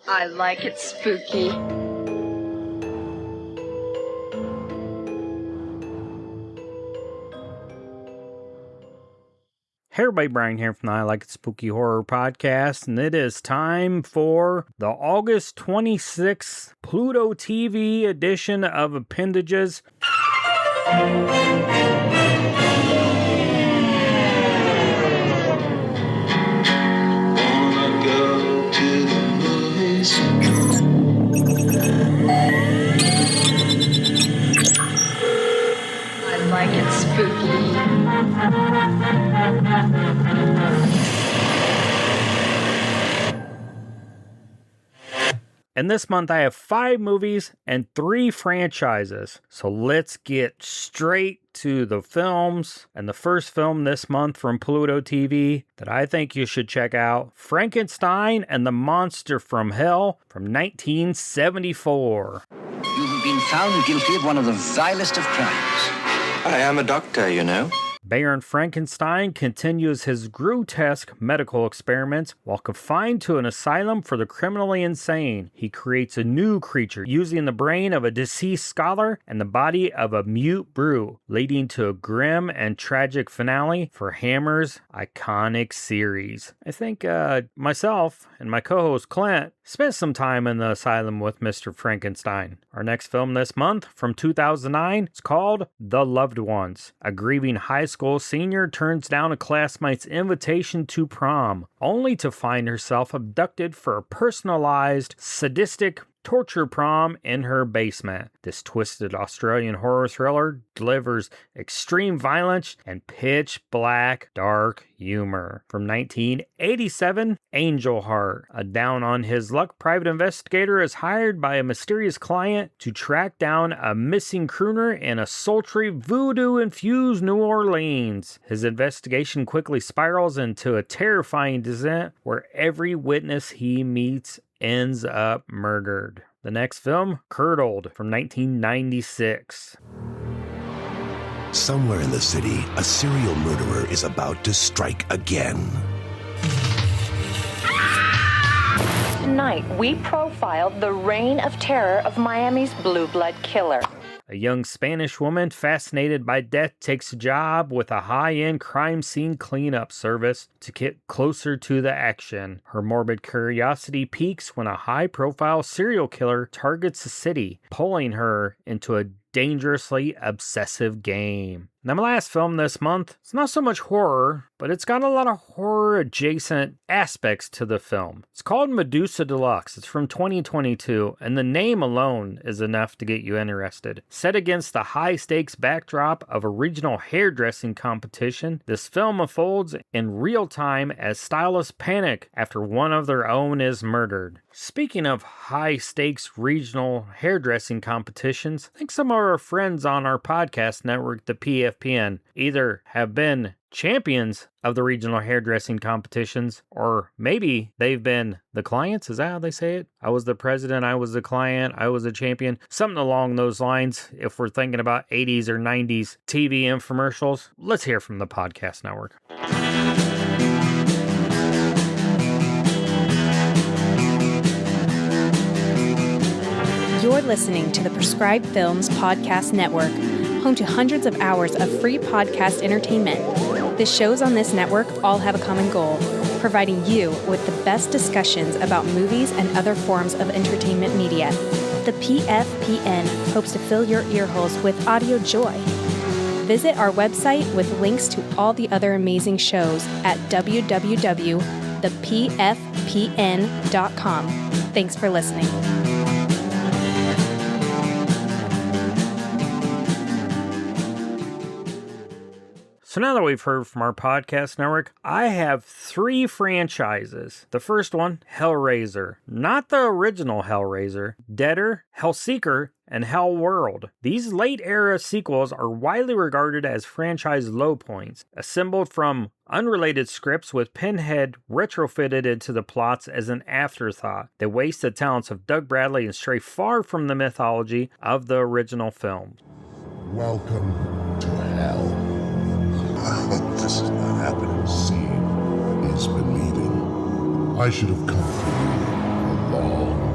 I like it spooky. Hey everybody, Brian here from the I Like It Spooky Horror Podcast, and it is time for the August 26th Pluto TV edition of Appendages. Wanna go to the movies? I like it spooky. And this month I have 5 movies and 3 franchises. So let's get straight to the films. And the first film this month from Pluto TV that I think you should check out, Frankenstein and the Monster from Hell from 1974. You have been found guilty of one of the vilest of crimes. I am a doctor, you know. Baron Frankenstein continues his grotesque medical experiments while confined to an asylum for the criminally insane. He creates a new creature using the brain of a deceased scholar and the body of a mute brew, leading to a grim and tragic finale for Hammer's iconic series. I think myself and my co-host Clint spent some time in the asylum with Mr. Frankenstein. Our next film this month from 2009 is called The Loved Ones. A grieving high school senior turns down a classmate's invitation to prom, only to find herself abducted for a personalized, sadistic torture prom in her basement. This twisted Australian horror thriller delivers extreme violence and pitch black dark humor. From 1987, Angel Heart. A down on his luck private investigator is hired by a mysterious client to track down a missing crooner in a sultry voodoo-infused New Orleans. His investigation quickly spirals into a terrifying descent where every witness he meets ends up murdered. The next film, Curdled, from 1996. Somewhere in the city, a serial murderer is about to strike again. Tonight, we profiled the reign of terror of Miami's blue blood killer. A young Spanish woman fascinated by death takes a job with a high-end crime scene cleanup service to get closer to the action. Her morbid curiosity peaks when a high-profile serial killer targets the city, pulling her into a dangerously obsessive game. Now, my last film this month, it's not so much horror, but it's got a lot of horror-adjacent aspects to the film. It's called Medusa Deluxe. It's from 2022, and the name alone is enough to get you interested. Set against the high-stakes backdrop of a regional hairdressing competition, this film unfolds in real time as stylists panic after one of their own is murdered. Speaking of high-stakes regional hairdressing competitions, I think some of our friends on our podcast network, the APPen, either have been champions of the regional hairdressing competitions, or maybe they've been the clients. Is that how they say it? I was the president, I was the client, I was a champion. Something along those lines, if we're thinking about 80s or 90s TV infomercials. Let's hear from the podcast network. You're listening to the Prescribed Films Podcast Network, home to hundreds of hours of free podcast entertainment. The shows on this network all have a common goal, providing you with the best discussions about movies and other forms of entertainment media. The PFPN hopes to fill your earholes with audio joy. Visit our website with links to all the other amazing shows at www.thepffpn.com. Thanks for listening. So now that we've heard from our podcast network, I have 3 franchises. The first one, Hellraiser. Not the original Hellraiser. Deader, Hellseeker, and Hellworld. These late-era sequels are widely regarded as franchise low points, assembled from unrelated scripts with Pinhead retrofitted into the plots as an afterthought. They waste the talents of Doug Bradley and stray far from the mythology of the original film. Welcome to hell. I hope this is not happening. Seeing is believing. I should have come for you a long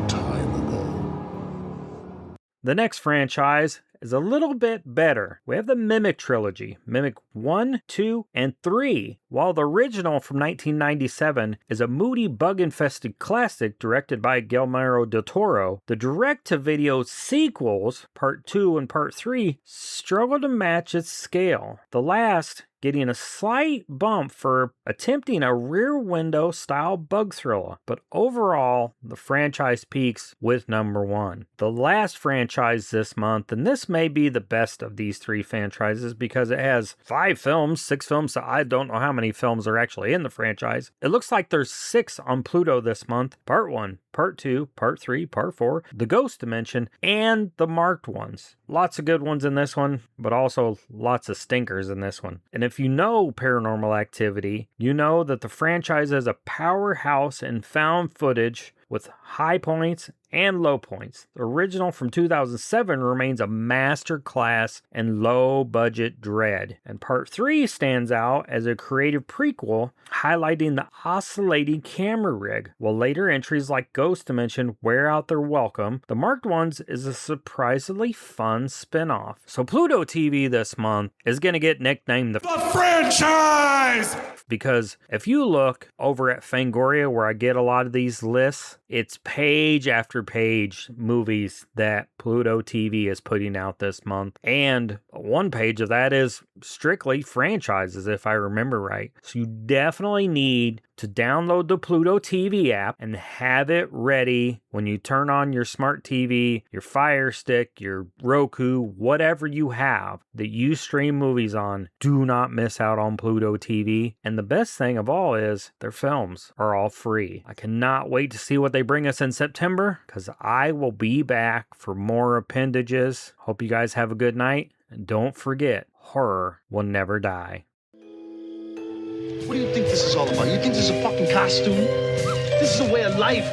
The next franchise is a little bit better. We have the Mimic trilogy, Mimic 1, 2, and 3. While the original from 1997 is a moody, bug-infested classic directed by Guillermo del Toro, the direct-to-video sequels, Part 2 and Part 3, struggle to match its scale. The last getting a slight bump for attempting a Rear Window style bug thriller, but overall, the franchise peaks with number 1. The last franchise this month, and this may be the best of these 3 franchises because it has 5 films, 6 films, so I don't know how many films are actually in the franchise. It looks like there's 6 on Pluto this month. Part 1, Part 2, Part 3, Part 4, The Ghost Dimension, and the marked ones. Lots of good ones in this one, but also lots of stinkers in this one. And if you know Paranormal Activity, you know that the franchise is a powerhouse in found footage with high points and low points. The original from 2007 remains a masterclass in low-budget dread. And Part 3 stands out as a creative prequel highlighting the oscillating camera rig, while later entries like Ghost Dimension wear out their welcome. The Marked Ones is a surprisingly fun spin-off. So Pluto TV this month is going to get nicknamed the franchise! Because if you look over at Fangoria, where I get a lot of these lists, it's page after page movies that Pluto TV is putting out this month. And one page of that is strictly franchises, if I remember right. So you definitely need to download the Pluto TV app and have it ready when you turn on your smart TV, your Fire Stick, your Roku, whatever you have that you stream movies on. Do not miss out on Pluto TV. And the best thing of all is their films are all free. I cannot wait to see what they bring us in September, because I will be back for more appendages. Hope you guys have a good night. And don't forget, horror will never die. What do you think this is all about? You think this is a fucking costume? This is a way of life.